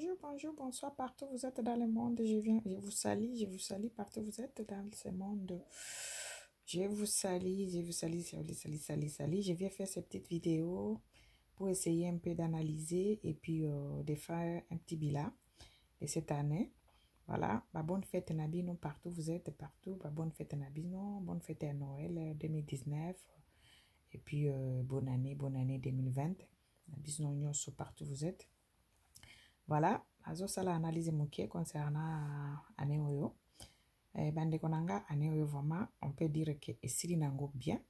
Bonjour, bonjour, bonsoir, partout vous êtes dans le monde. Je vous salue partout vous êtes dans ce monde. Je vous salue, salue. Je viens faire cette petite vidéo pour essayer un peu d'analyser et puis de faire un petit bilan de cette année. Voilà, bah, bonne fête Nabino partout vous êtes, partout. Bah, bonne fête Nabino, bonne fête à Noël 2019. Et puis bonne année 2020. Nabino partout vous êtes. Voilà, azosala analyse moké concernant année oyo. Bande konanga année oyo vraiment, on peut dire que esili nango bien.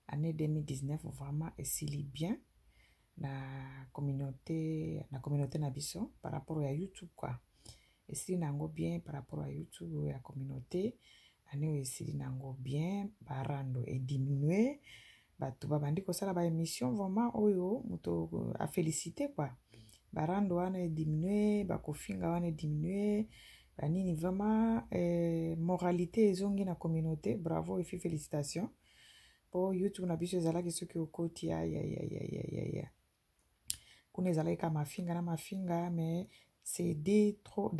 Année 2019 vraiment esili bien na communauté na biso par rapport à YouTube quoi. Esili nango bien par rapport à YouTube ya communauté. Année oyo esili nango bien, barando et diminué. Batu babandi kosala ba émission vraiment oyo muto a félicité quoi. Barando wana est diminué, bakofinga wana est diminué, banini vraiment moralité ezongi na communauté, bravo et félicitations. Pour YouTube na biso ezalaki soki okoti ya. Kuna ezalaki ka mafinga na mafinga, mais ces deux, trois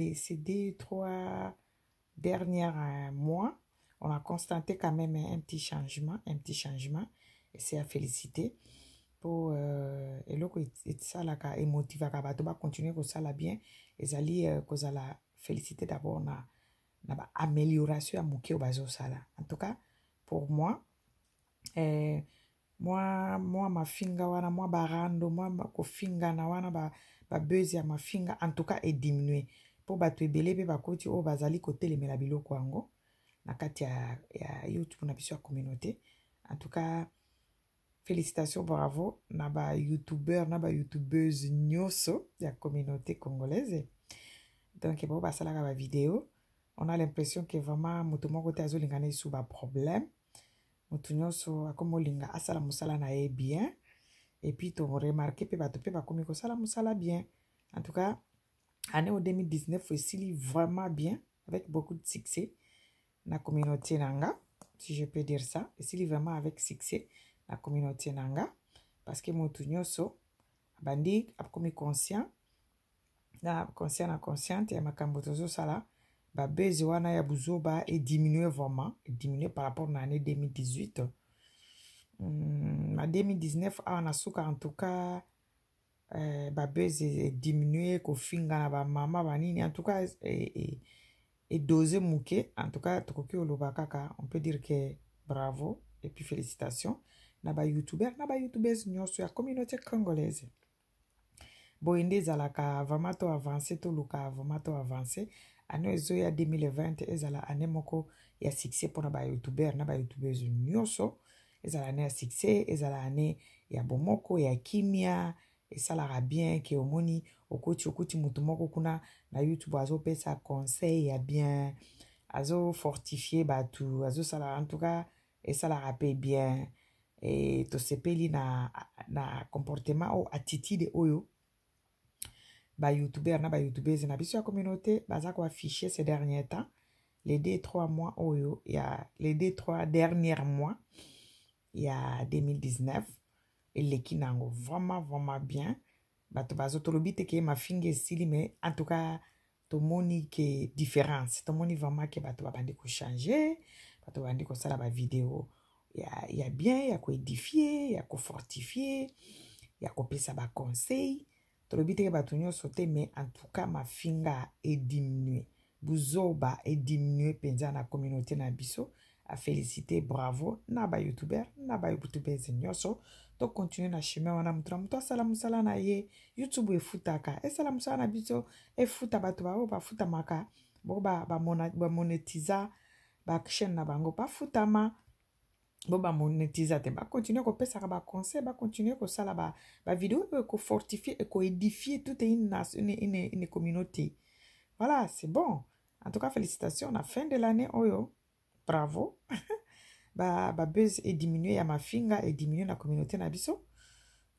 derniers mois, on a constaté quand même un petit changement, et c'est à féliciter. Pour eloko etsalaka emotivaka bato ba continuer kosala bien ezali kozala féliciter d'abord na ba amélioration ya moke bazosala. En tout cas pour moi moi mafinga wana moi barando moi kofinga na wana ba buzz ya mafinga en tout cas est diminué pour bato ebele pe bakoti o bazali kotelemela biloko yango na kati ya YouTube na biso ya communauté. En tout cas félicitations, bravo, naba youtubeur, naba youtubeuse nyoso de la communauté congolaise. Donc, bon, bah, ça là, la vidéo. On a l'impression que vraiment, mutumo kote azo lingane sous ba problème. Mutu nyoso, akomo linga, asala musala na e bien. Et puis, tu remarqué, pe bato pe bakomi ko sala musala bien. En tout cas, année 2019, aussi vraiment bien, avec beaucoup de succès. Na communauté nanga, si je peux dire ça. Et vraiment avec succès. La communauté nanga parce que motu nyoso bandi akomi consciente ya makambo tozo sala ba bezi wana ya buzoba est diminué vraiment, diminué par rapport à l'année 2018. En 2019 on a souka en tout cas ba bezi est diminué ko finga na ba mama banini en tout cas et dosé mouké en tout cas tokoki oloba kaka on peut dire que bravo et puis félicitations naba youtubeurs nyoso ya communauté congolaise. Boyende ezalaka vraiment to avancé to luka vraiment to avancé. Année ezo ya 2020 ezala année moko ya succès pour naba youtubeurs nyoso. Ezala année ya succès, ezala année ya bomoko ya kimia esalaka bien ke omoni okuti mutu moko kuna na YouTube azo pesa conseil ya bien azo fortifier batu azo sala en tout cas esalaka pe bien. Et to sepeli na comportement ou attitude oyo ba youtubeur na ba youtubeuse na biso ya communauté baza ko afficher ces derniers temps les 2-3 mois oyo ya les 2-3 derniers mois ya 2019 eleki nango vraiment bien bato bazo tolobi te ke mafinga esili mais en tout cas tomoni ke différence tomoni vraiment ke bato babandi ko changer bato babandi ko sala ba vidéo ya bien, ya ko édifier, ya ko fortifier, ya ko pesa ba conseil. Tolobi te bato nyonso te mais en tout cas ma finga est diminué. Buzoba est diminué penza na communauté na biso. A féliciter, bravo na ba youtubeur, na ba youtubeurs nyonso. To continuer na chemin wana mutu asala musala na ye. YouTube efutaka. Esala musala na biso efuta bato ba o ba futa maka. Bo ba monetiza ba chaîne na bango ba futama. Bon ba monétiser te ba continuer ko pesa ba conseil ba continuer ko sala ba vidéo ko fortifier et ko édifier toute une communauté. Voilà, c'est bon. En tout cas, félicitations à la fin de l'année oyo. Bravo. ba buzz est diminué ya mafinga est diminué na communauté na biso.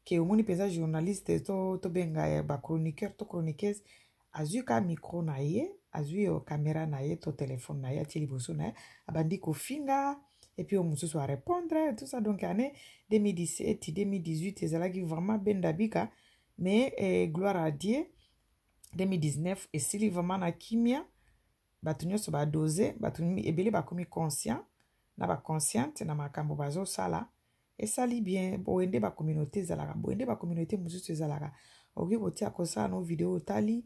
Ke omoni pesa journaliste to benga ba chroniqueur to chroniqueuse azui ka micro na ye, azui caméra na ye to téléphone na ye ti liboso na ye abandi ko finga. Et puis, on se à répondre, tout ça. Donc, année 2017, 2018, c'est là qui vraiment ben d'abika. Mais, gloire à Dieu, 2019 esili vraiment na kimia bato nyonso badose bato ebele bakomi conscient na baconsciente na makambo bazosala esali bien boye nde bacommunauté ezalaka boye nde bacommunauté mosusu ezalaka okoki kotia kosala no video otali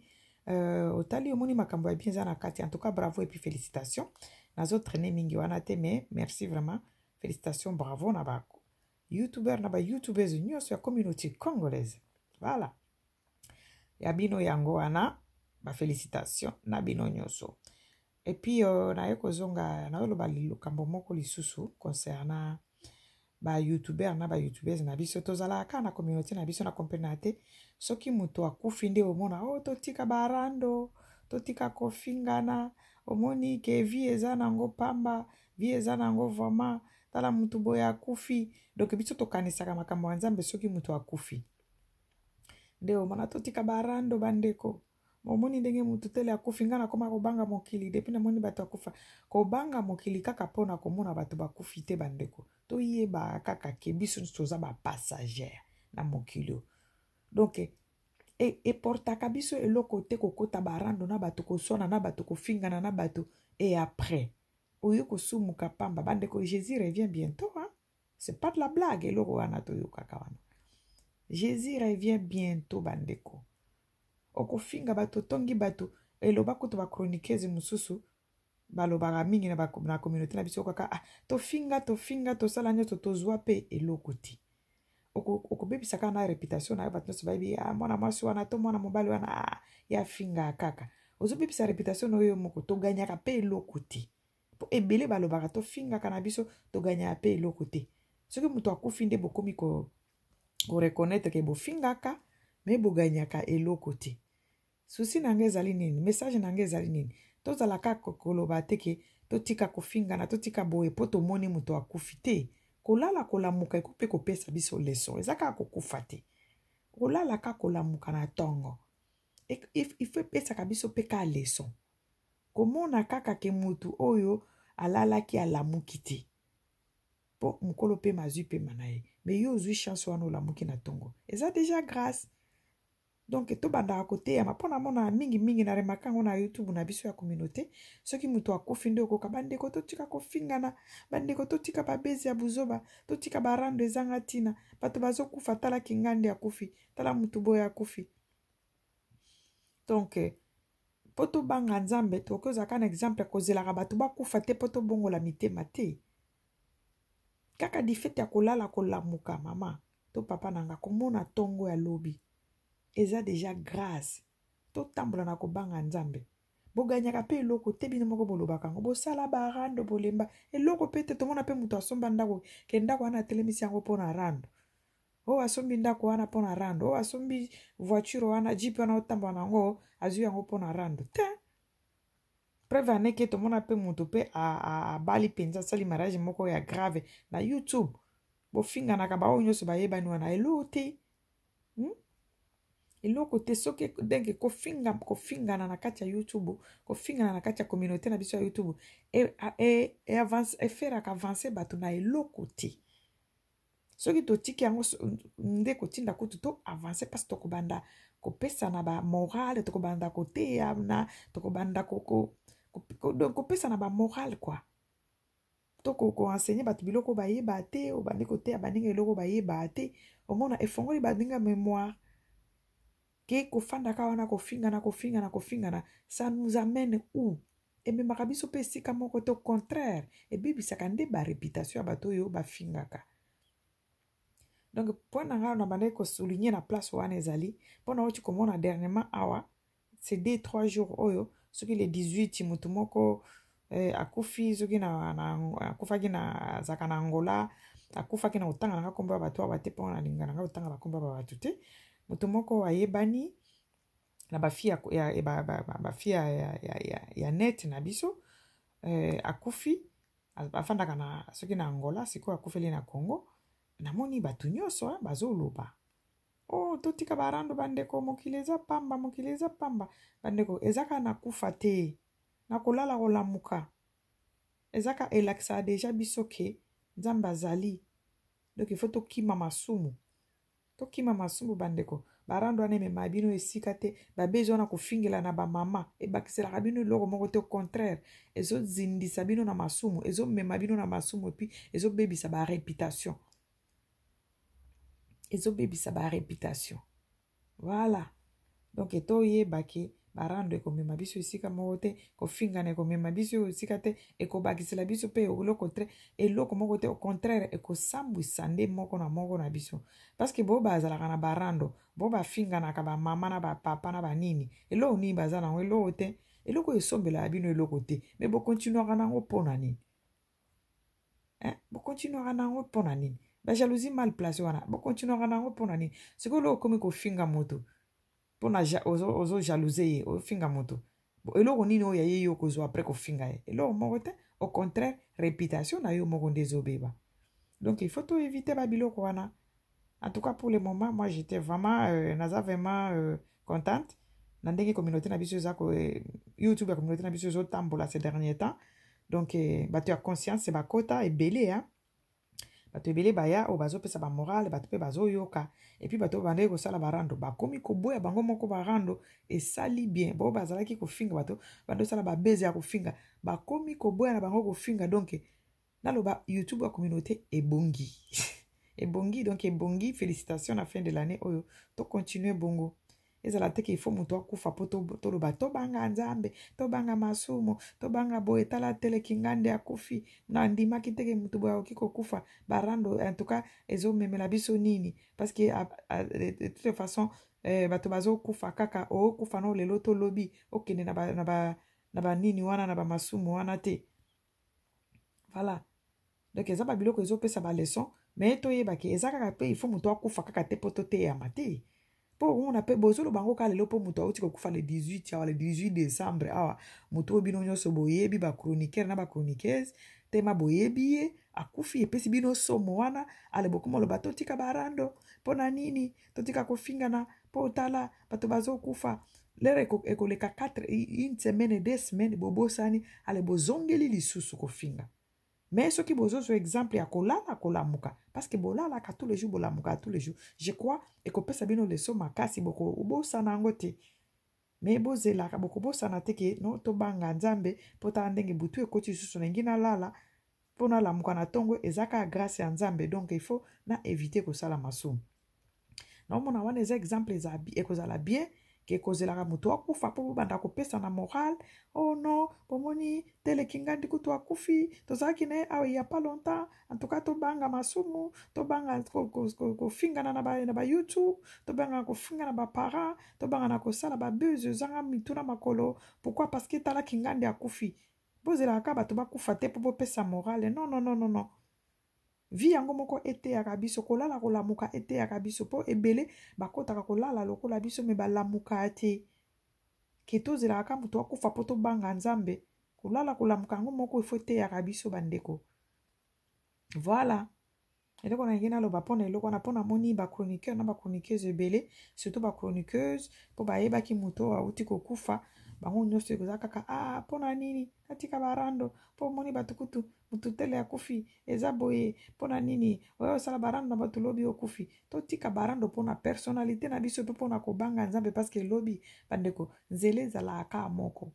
omoni makambo ya bien eza na kati en tout cas bravo et puis félicitations nazotraîne mingi wana te mais merci vraiment félicitations bravo na ba youtubeur na ba youtubeuse nyonso ya communauté congolaise voilà ya bino yango wana ba félicitations na bino nyonso et puis naye kozonga naoloba likambo moko lisusu concernant ba youtuber na ba youtubeuse na biso tozalaka na communauté na biso na comprendre te soki muto akufi nde omona totika barando totika kofingana omoni ke vie eza nango pamba vie eza nango vraiment tala mutu boye akufi donc biso tokanisaka makambo ya Nzambe soki mutu akufi nde omona totika barando bandeko omoni ndenge mutu tele akufi nga nakoma kobanga mokili depuis namoni bato akufa kobanga mokili kaka mpona komona bato bakufi te bandeko toyeba kaka ke biso toza bapassager na mokili donc eportaka biso eloko te kokota barando na bato koswana na bato kofingana na bato et après oyo kosumuka pamba bandeko Jésus revient bientôt hein? C'est pas de la blague eloko wana toyokaka wana Jésus revient bientôt bandeko okofinga bato tongi bato eloba kutu bachroniqueuse mususu balobaka mingi na communauté na biso kaka tofinga tosala nyonso tozwa pe eloko ti okobebisaka na réputation na yo bato nyonso bayebi mwana mwasi wana to mwana mobali wana ya finga kaka ozobebisa réputation na oyo moko toganyaka pe eloko ti po ebele balobaka tofingaka na biso toganyaka pe eloko te soki moto akufi nde bokomi koreconnaître ke bofingaka me boganyaka eloko te susi na nge ezali nini message na nge ezali nini tozala kaka koloba te ke totika kofingana totika boye po tomoni moto akufi te kolala kolamuka ekope kopesa biso leson eza kaka kokufa te kolala kaka kolamuka na ntongo ifo epesaka biso mpe ka leson komona kaka ke mutu oyo alalaki alamuki te po mokolo mpe mazwi pema na ye me yo ozwi chance wana olamuki na ntongo eza deja grâce donc tobandaka koteyama mpona mona mingi na remaka yango na YouTube na biso ya communauté soki mutu akufi nde okoka bandeko totika kofingana bandeko totika babezi ya buzoba totika barando ezanga ntina bato bazokufa tala kingandi akufi tala mutu boye akufi donc po tobanga Nzambe tokozaka na exemple kozelaka bato bakufa te po tobongola mitema te kaka difete ya kolala kolamuka mama to papa nanga komona tongo ya lobi eza deja grâce totambola na kobanga Nzambe boganyaka pe eloko te bino moko bolobaka ngo bosala barando bolemba eloko pe te tomona pe mutu asomba ndako ke ndako wana atelemisi yango mpona rando asombi ndako wana mpona rando asombi voiture wana jeep wana otambola nango azwi yango mpona rando te preuve aneke tomona pe mutu pe abali mpenza asali mariage moko ya grave na YouTube bofinganaka baoyo nyonso bayebani wana eloko te eloko te soki ndenge kofingana na kati ya YouTube kofingana na kati ya communauté na biso ya YouTube eferaka avance bato na eloko te soki totiki yango nde kotinda kutu to avance mpasi tokobanda kopesa na bamoral tokobanda koteyana tokobanda kopesa na bamoral kwa koenseigner bato biloko bayeba te obandi koteya baninga eloko bayeba te omona efongoli baninga mémoire ke kofandaka wana kofingana ça nous amène où ememaka biso pe esika moko te au contraire ebebisaka nde baréputation ya bato oyo bafingaka donc point na nga na bandaki kosouligner na place wana ezali mpona oti komona dernièrement awa c'est 2-3 jours oyo soki le 18 mutu moko akufi soki akufaki azalaka na Angola akufaki na kotanga nanga kombo ya bato awa te mpona nalinga nanga kotanga bakombo ya bato te mutu moko ayebani na bafia ya net na biso akufi afandaka na soki na Angola sikoyo akufeli na Congo namoni bato nyonso bazoloba totika barando bandeko mokili eza pamba bandeko ezaka na kufa te na kolala kolamuka ezaka elakisa deja biso ke Nzambe azali donc il faut tokima masumu bandeko barando wana emema bino esika te babezi wana kofingela na bamama ebakiselaka bino eloko moko te, au contraire ezozindisa bino na masumu, ezomema bino na masumu, epuis ezobebisa bareputation, ezobebisa bareputation. Voilà. Donc toyebake barando ekomema biso esika moko te, kofingana ekomema biso esika te, ekobakisela biso pe eloko moko te, au contraire ekosambwisa nde moko na biso. Parce que bo bazalaka na barando, bo bafinganaka bamama na bapapa na banini, eloko nini baza nango, eloko te, eloko esombelaka bino eloko te, mais bokontinuaka nango mpona nini? Bokontinuaka nango mpona nini? Bajalousie mal place wana bokontinuaka nango mpona nini? Sikoyo eloko komi kofinga moto pona ozo jalousie ye ofinga moto, eloko nini oyo ye yo kozwa après kofinga ye? Eloko moko te, au contraire réputation na yo moko nde ezobeba. Donc il faut tout éviter babiloko wana. En tout cas pour le moment, moi j'étais vraiment naza vraiment contente na ndenge communauté na biso ezako YouTube ya communauté na biso ezotambola ces derniers temps. Donc bato ya conscience bakota ebele hein. Bato ebele baya o bazopesa ba morale, bato pe bazoyoka, et puis bato bandeki kosala barando bakomi koboya bango moko barando esali bien, bo bazalaki kofinga bato bandosala babeze ya kofinga bakomi koboya na bango kofinga. Donc naloba YouTube ya communauté ebongi ebongi, donc ebongi. Félicitations na fin de l'année oyo to continuer bongo. Ezala te ke ifo mutu akufa po toloba tobanga nzambe, tobanga masumu, tobanga boye tala tele kingande akufi na ndimaki teke mutu boya okiko kufa barando. En tout cas ezomemela biso nini, parce que de toute façon bato bazokufa kaka okufa no lelo tolobi okende na ba nini wana na ba masumu wana te. Voilà. Donc eza babiloko ezopesa ba leçon, mais toyebaki eza kaka pe ifo mutu akufa kaka te po toteyama te. Po on pe bozolo bango ka lelo po mutu auti kokufa le 18 awa le 18 décembre awa mutu bino nyonso boyebi ba chroniqueur na ba chroniqueuse tema boyebi ye akufi epesi bino somo wana ale bokumo lo bato tika barando pona nini totika kofingana po tala bato bazokufa lere ekoleka 4 une semaine 2 semaines bobosani ale bozongeli lisusu kofinga. Mais ce qui bozo exemple ya kolala kolamuka, parce que bolala ka tous les jours bolamuka tous les jours. Je crois et ko pesa bino leso makasi boko ubosa na ngote. Mais bozela ka boko bosa na teke no to banga nzambe pota ndenge butu ekoti susu ngina lala pona lamuka na tongo ezaka grâce ya nzambe. Donc il faut na éviter ko sala masumu. Na mona wana les exemples ekozala bien ke kozela mutu akufa po banda kopesa na moral. Oh non, pomoni tele kingandi kutu akufi tozaki ne awa ya pas longtemps. En tout cas to banga masumu, to banga ko fingana na ba YouTube, to banga ko fingana ba para, to banga na ko sala ba buzz zanga mituna makolo. Pourquoi? Parce que tala kingandi akufi. Bozela ka bato bakufa te po pesa moral. Non non non non non. Vi yango moko ete ya kabiso kolala kolamuka ete ya kabiso po ebele bakotaka kolala lokola biso me balamuka ate keto zela ka mutu akufa poto banga nzambe kolala kolamuka yango moko ifo ete ya kabiso bandeko. Voilà. Eloko na ngena lo bapona eloko na pona moni ba chroniqueur na ba chroniqueuse ebele, surtout ba chroniqueuse po baeba ki mutu auti kokufa bango nyonso ekoza kaka pona nini atika barando po moni batukutu mutu tele akufi eza boye pona nini oyo sala barando na batu lobi okufi to tika barando pona personnalité na biso pe pona kobanga nzambe, parce que lobi bandeko nzela ezalaka moko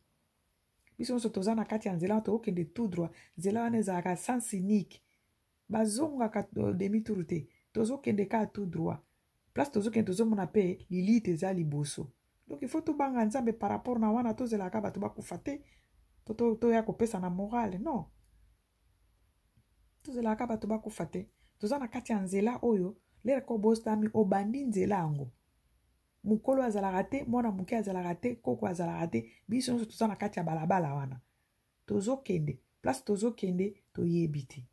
biso nyonso toza na kati ya nzela to okende tout droit, nzela wana ezalaka sens unique bazongaka demi tour te tozokende ka tout droit place tozokende tozomona pe lilite eza liboso. Donc il faut tout banga nzambe par rapport na wana tozelaka bato bakufa te to ya kopesa na morale. Non, tozelaka bato bakufa te toza na kati ya nzela oyo lere ko bostami obandi nzela yango mukolo azalaka te mwana muke azalaka te koko azalaka te biso nyonso toza na kati ya balabala wana tozokende place tozokende toyebi te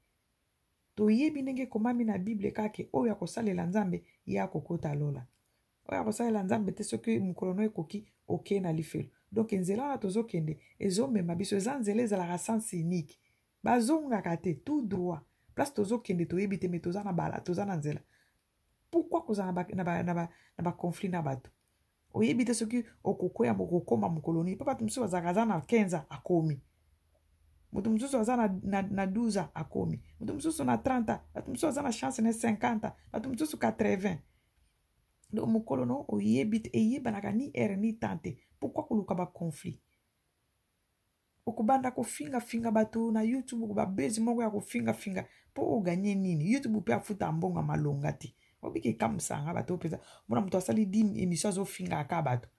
toyebi ndenge komami na Bible kake oyo akosalela nzambe ya kokota lola oyo akosalela nzambe te soki mukolo no ekoki oke na lifelo. Donc nzela wana tozokende ezomema biso eza nzela ezalaka sens unique bazongaka te tout droit place tozokende toyebi te me toza na bala toza na nzela. Pourquoi kozala na ba conflit na bato oyebi te soki okokwea mokokoma mukoloni pa bato mosusu bazalaka aza na 15 akomi mutu mosusu aza na 12 akomi mutu mosusu na 30 bato mosusu aza na chance na 50 bato mosusu 80. donc mokolo no oyebi te eyebanaka ni ere ni tante pourquoi koluka ba conflit okubanda kofinga bato na YouTube babezi moko ya kofinga po oganye nini YouTube pe afuta mbonga malonga te obiki kamsanga bato pesa mona muto asali 10 émissions azofinga aka bato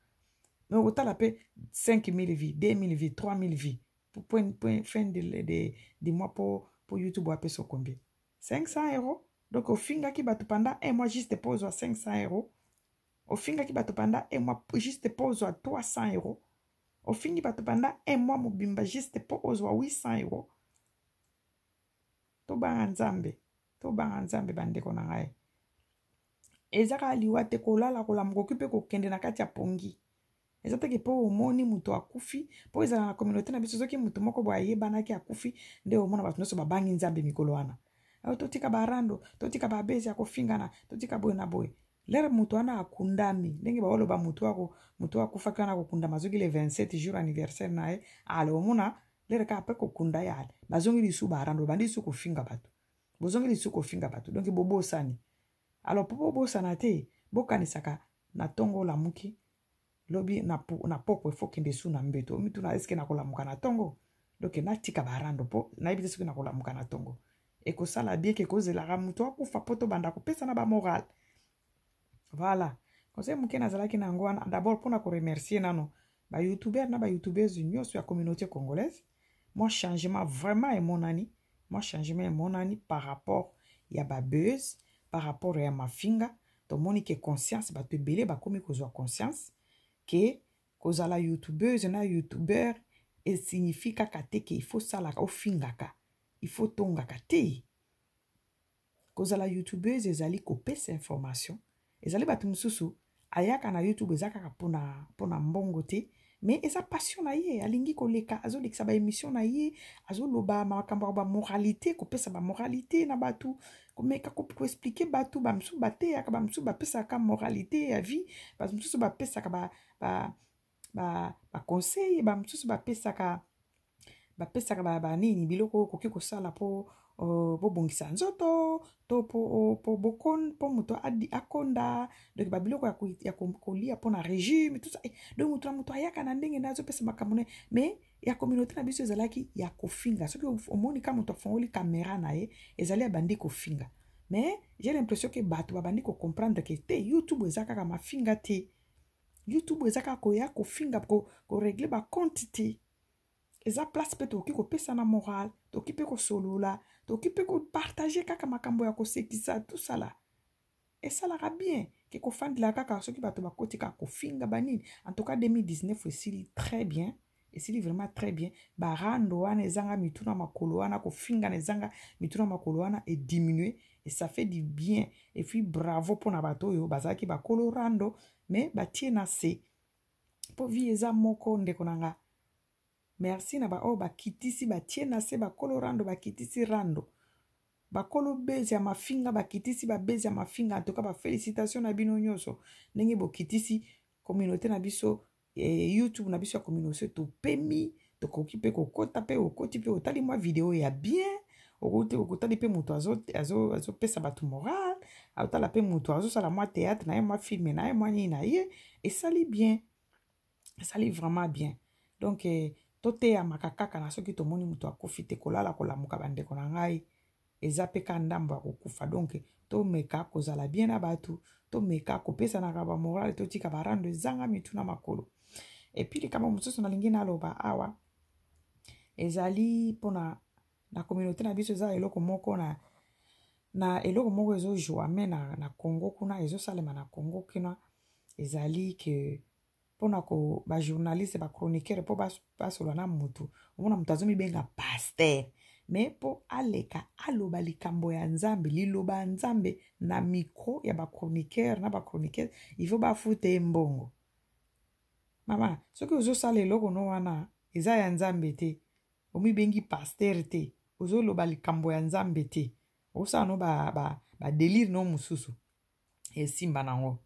mais okotala pe 5000 vues 2000 vues 3000 vues pour fin de mois pour YouTube apesa combien 500 €. Donc ofingaki bato pendant un mois juste pose à 500 €. Ofingaki bato pendant un mois juste pose à 300 €. Ofingi bato pendant un mois mobimba juste pose à 800 €. Tobanga nzambe bandeko na ngai. Ezaka liwa te kolala kolamuka okipe kokende na kati ya pongi. Ezateke po omoni muto akufi po ezala na communauté na biso soki muto moko boye ayebanaki akufi nde omona bato nyonso babangi nzambe mikolo wana. Totika barando, totika babezi ya kofingana, totika boye na boye. Lere muto wana akundami ndenge baoloba muto akufa kana kokundama zoki le 27 jours anniversaire na ye ale omona lere ka pe kokunda ya bazongi lisu barando bandi su kofinga bato. Bozongi lisu kofinga bato donc bobosani. Alors popo bosana te bokanisaka na tongo la muki lobi na poko efo kende su na mbeto mitu na eske na kolamuka na tongo donc na tika barando po na ebite soki na kolamuka na tongo ekosala bien ke kozelaka mutu akufa poto banda kopesa na ba moral. Voilà conseil muke nazalaki na yango wana d'abord mpona koremercier nano ba youtubeur na ba youtubeuse nyonso ya communauté congolaise. Moi changement vraiment emonani par rapport ya ba buzz par rapport ya mafinga tomoni ke conscience bato ebele bakomi kozwa conscience ke kozala youtubeuse na youtubeur signifie kaka te ke il faut salaka ofingaka il faut tongaka te. Kozala youtubeuse ezali kopesa information ezali bato mosusu ayaka na YouTube eza kaka pona mbongo te mais eza passion na ye alingi koleka azolekisa ba émission na ye azoloba makambo ya ba moralité kopesa ba moralité na bato komeka ko expliquer bato ba msusu bateyaka ba msusu bapesaka moralité ya vie ba msusu bapesaka ba conseil ba msusu bapesaka nini biloko koki kosala po bobongisa nzoto to po bokon po muto akonda donc ba biloko ya kolia po na régime tout ça donc muto ayaka na ndenge nazo pesa makamone mais ya communauté na biso ezalaki ya kofinga soki omoni ka muto afongoli caméra na ye ezali abandi kofinga mais j'ai l'impression que bato babandi ko comprendre que te YouTube ezaka mafinga te YouTube ezaka koya kofinga ko régler ba compte te eza place pe toki kopesa na moral toki pe kosolola toki pe kopartager kaka makambo ya kosekisa tout ça là et ça la bien ke kofandela kaka soki bato bakotika kofinga banini en tout cas 2019 esili très bien esili vraiment très bien barando wana ezanga mituna makolo wana kofinga na ezanga mituna makolo wana et diminuer et ça fait du bien et puis bravo pona bato oyo bazaki bakolo rando mais batie na se po vie eza moko ndeko nanga. Merci na ba bakitisi batie na se bakolo rando bakitisi rando bakolo bezi ya mafinga bakitisi babezi ya mafinga en tout cas ba félicitations na bino nyonso ndenge bokitisi communauté na biso YouTube na biso ya communauté to pemi to koki pe kokota pe okoti pe otali mwa video ya bien okotali pe muto azo pesa bato moral otala pe muto azo sala mwa théâtre na ye mwa film na ye mwa nini na ye esali bien esali vraiment bien donc toteya makakaka na soki tomoni muto akufi te kolala kolamuka bandeko na ngai eza pe ka ndambo ya kokufa donc tomeka kozala bien na bato tomeka kopesa na ba moral totika barando ezanga mituna makolo et puis likambo mosusu nalingi naloba awa ezali pona na communauté na biso eza eloko moko na eloko moko ezojoame na Congo kuna ezosalema na Congo kuna ezali ke pona ko ba journaliste ba chroniqueur po basolo na mutu omona mutu azomibenga pasteur mais po aleka aloba likambo ya nzambe liloba nzambe na micro ya ba chroniqueur na ba chroniqueur il faut bafute mbongo mama soki ozosala eloko no wana eza ya nzambe te omibengi pasteur te ozoloba likambo ya nzambe te osala no ba délire no mususu esimba nango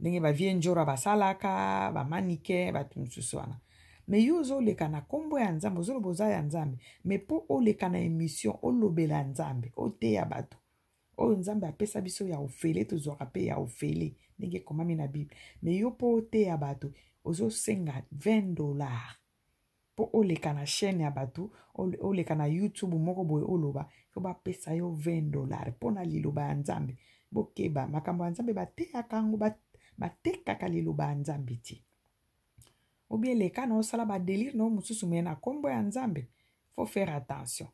ndenge bavie njora basalaka bamanike bato mosusu wana me yo ozoleka na kombo ya nzambe ozoloba oza ya nzambe me po oleka na émission olobela nzambe oteya bato oyo nzambe apesa biso ya ofele tozwaka mpe ya ofele ndenge ekomami na bible me yo mpo oteya bato ozosenga $20 mpo oleka na chaîne ya bato oleka na YouTube moko boye oloba fo bapesa yo $20 mpo na liloba ya nzambe. Bokeba makambo ya nzambe bateyaka yango batekaka liloba ya nzambe ti ou bien leka na osala badelire na mosusu me na kombo ya nzambe. Faut faire attention.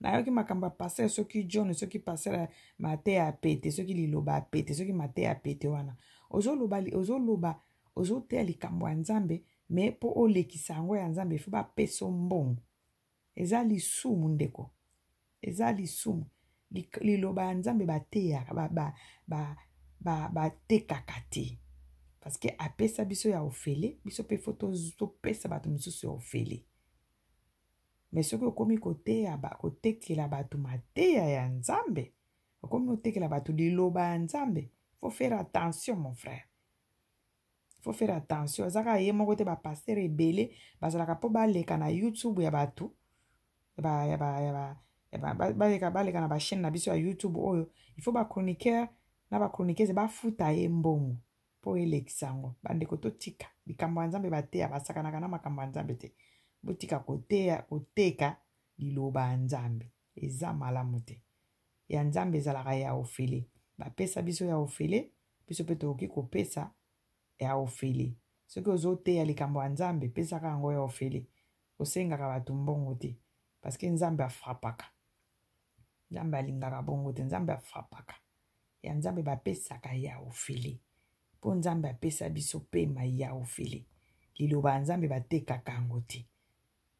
Nayoki makambo ya paster soki John soki paster Mateya apete soki liloba apete soki Mateya apete wana ozoloba ozoteya likambo ya nzambe me mpo olekisa yango ya nzambe fo bapesa mbongo. Eza lisumu ndeko, eza lisumu. Liloba ya nzambe bateyaka batekaka te parce que apesa biso ya ofele biso mpe fo topesa bato mosusu ya ofele. Mais soki okomi kotekela bato mateya ya nzambe okomi kotekela bato liloba ya nzambe, faut faire attention mon frère. Faut faire attention. Azaka ye moko te bapaster ebele bazalaka mpo baleka na YouTube ya bato baleka na bachaîne na biso ya YouTube oyo il faut bachroniqueur na bachroniqueuse bafuta ye mbongo mpo elekisa yango. Bandeko totika likambo ya nzambe bateya basakanaka na makambo ya nzambe te. Botika koteka liloba ya nzambe eza malamu te. Ya nzambe ezalaka ya ofele bapesa biso ya ofele biso mpe tokoki kopesa ya ofele. Soki ozoteya likambo ya nzambe pesaka yango ya ofele osengaka bato mbongo te parce que nzambe afrapaka. Nzambe alingaka bongo te, nzambe afrapaka. Ya nzambe bapesaka ya ofele mpo nzambe apesa biso pema ya ofele. Liloba ya nzambe batekaka yango te.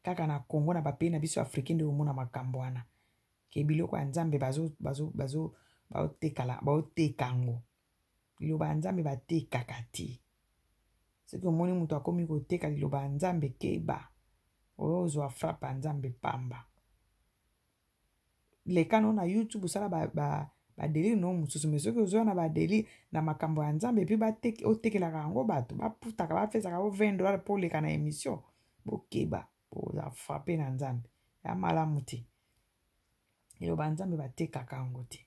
Kaka na Congo na bapei na biso Afrique nde omona makambo wana ke biloko ya nzambe baoteka yango. Liloba ya nzambe batekaka te. Soki omoni moto akomi koteka liloba ya nzambe keba ozwa frappe ya nzambe pamba. Leka no na YouTube osala badelire no mosusu me soki ozwa na badelire na makambo ya nzambe epi otekelaka yango bato baputaka bafesaka yo $20 mpo oleka na émission bokeba oza frappe na nzambe ya malamu te. Liloba ya nzambe batekaka yango te.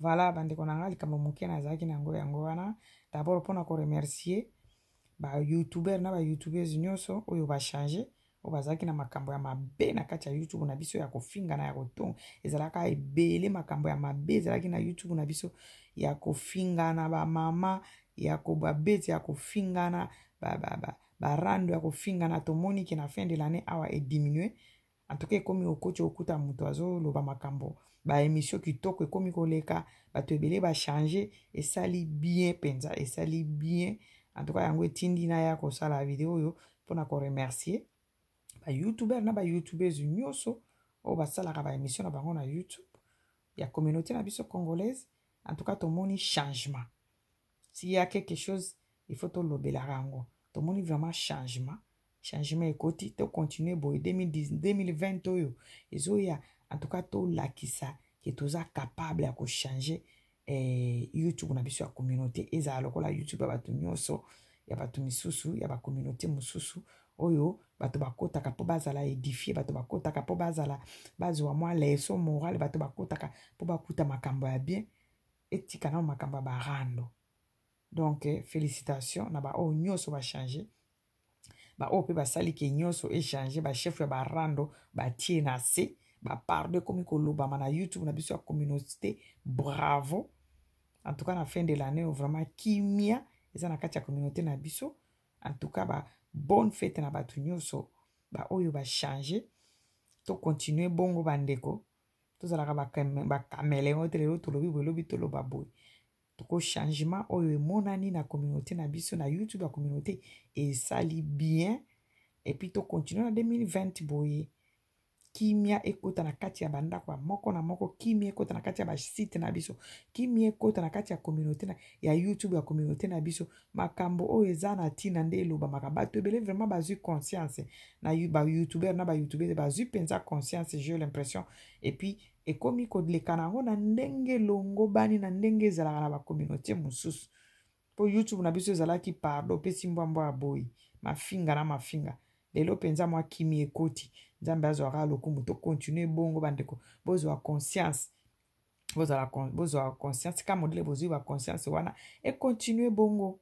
Voilà bandeko na nga likambo moke nazalaki na yango wana. D'abord mpona koremercier ba youtuber na ba youtubeuse nyonso oyo bachange oyo bazalaki na makambo ya mabe na kati ya YouTube na biso ya kofinga na ya kotonga. Ezalaka ebele makambo ya mabe ezalaki na YouTube na biso ya kofingana bamama ya kobabeti ya kofingana barando ya kofingana. Tomoni ke na fin de l'année awa ediminue en tout cas ekomi okoti okuta moto azoloba makambo baémission kitoko ekomi koleka bato ebele bachange esali bien penza esali bien. En tout cas yango etindi na ya kosala video oyo mpona koremercier ba youtuber na ba youtubeuse nyonso oyo basalaka baémission na bango na YouTube ya communauté na biso congolaise. En tout cas tomoni changement. S'il y a quelque chose il faut tolobelaka yango. Tomoni vraiment changement ekoti to continuer boye 2020 oyo ezoya. En tout cas tolakisa ke toza capable ya kochange YouTube na biso ya communauté ezala lokola YouTube ya bato nyonso ya bato misusu ya ba communauté mosusu oyo bato bakotaka mpo bazala édifié bato bakotaka mpo bazwa mwa leso morale bato bakotaka mpo bakuta makambo ya bien etika na makambo ya barando. Donc félicitations na ba oyo nyonso bachange ba oyo mpe basali ke nyonso echange bachef ya barando batie na se baparde komi kolobama na YouTube na biso ya communauté. Bravo. En tout cas na fin de l'année vraiment kimia eza na kati ya communauté na biso. En tout cas bonne fête na bato nyonso ba oyo bachange to continuer bongo bandeko tozalaka bakameleon te lelo tolobi boyelobi toloba boye toko changement oyo emonani na communauté na biso na YouTube ya communauté esali bien et puis to continuer na 2020 boye kimia ekota na kati ya bandako ya moko na moko. Kimia ekota na kati ya basite na biso. Kimia ekota na kati ya communauté ya YouTube ya communauté na biso. Makambo oyo eza na tina nde elobamaka bato ebele vraiment bazwi conscience na ba youtuber na ba youtubeuse bazwi penza conscience j'ai l'impression et puis ekomi koleka nango na ndenge longo bani na ndenge ezalaka na ba communauté mosusu po YouTube na biso ezalaki pardon pesi mbwambo ya boyi mafinga na mafinga. Lelo penza mwa kimi ekoti nzambe azwaka lokumu to continue bongo bandeko bozwa conscience bozwa conscience ka modele bozwi ba conscience wana et continuer bongo.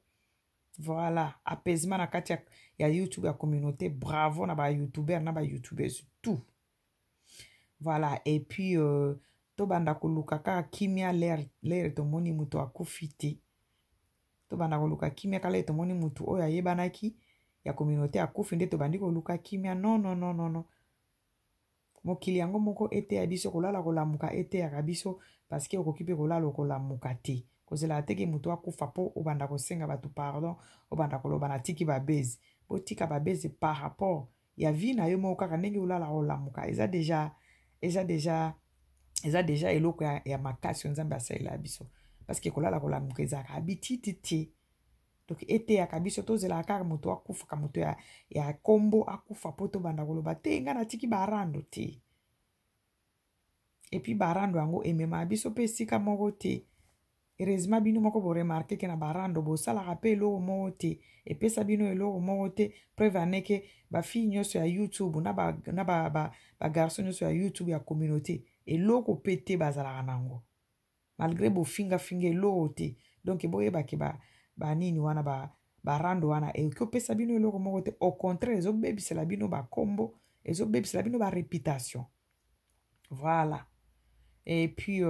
Voilà, apaisement na kati ya YouTube ya communauté. Bravo na ba YouTuber na ba YouTubers tout. Voilà, et puis to banda koluka ka kimia l'air tomoni mutu akufi te. To banda koluka kimia ka l'air tomoni mutu oyo ayebanaki ya communauté akufi nde to bandi koluka kimia. Non non non non non. Mokili yango moko ete ya biso kolala kolamuka ete ya biso parce que okoki pe kolala kolamuka te. Kozela teke mutu akufa po obanda kosenga batu pardon, obanda koloba na tiki babezi. Bo tika babezi par rapport ya vie na yo moko kaka ndenge olala kolamuka. Eza deja eloko ya makasi nzambe asalela biso. Parce que kolala kolamuka ezaka habitude te. Donc ete ya kabiso tozela kaka mutu akufa ka mutu ya kombo akufa po to banda koloba te nga na tiki barando te. Et puis barando yango emema biso pe sika moko te. Heureusement bino moko bo remarquer que na barando bo sala pe eloko moko te. Epesa bino eloko moko te. Preuve aneke ba fille nyonso ya YouTube na ba garçon nyonso ya YouTube ya communauté eloko pe te bazala nango. Malgré bo finga eloko te. Donc boyeba ke ba nini wana ba rando wana e ko pesa bino eloko moko te. Au contraire ezo bebisela bino ba kombo, ezo bebisela bino ba réputation. Voilà. Et puis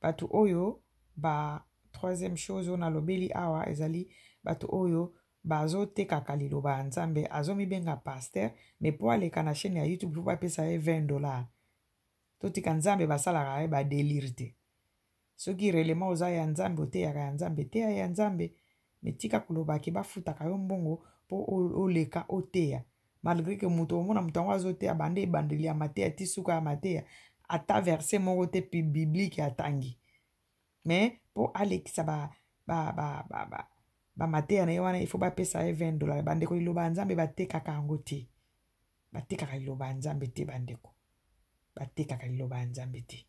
batu oyo ba troisième chose on a lobeli awa ezali batu oyo bazo tekaka liloba nzambe azo mibenga pasteur mais po aleka na chaîne ya YouTube po bapesa ye $20. Totika nzambe basalaka ba délire te. Soki relema oza ya nzambe oteyaka ya nzambe teya ya nzambe metika kuloba ke bafutaka yo mbongo po oleka oteya. Malgré que mutu omona mutu yango azoteya bande ebandeli ya mateya ti suka ya mateya ata verset moko te biblique atangi. Mais po alekisa ba mateya na ye wana il faut bapesa ye $20. Bandeko liloba nzambe batekaka yango te. Batekaka liloba nzambe te bandeko. Batekaka liloba nzambe te.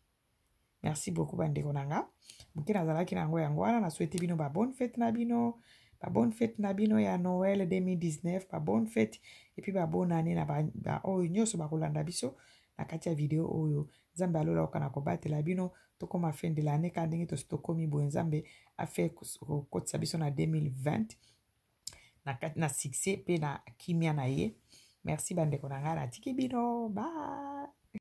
Merci beaucoup bandeko nanga. Muki nazalaki nango yango wana na souhaite bino ba bonne fête na bino. Ba bonne fête na bino ya Noël 2019. Ba bonne fête et puis ba bonne année na ba oyo nyonso bakolanda biso na kati ya video oyo. Nzambe alola okana kobatela bino tokoma fin de l'année ka ndenge tokomi boye nzambe afe kokotisa biso na 2020 na succès pe na kimia na ye. Merci bandeko nanga na tiki bino. Bye.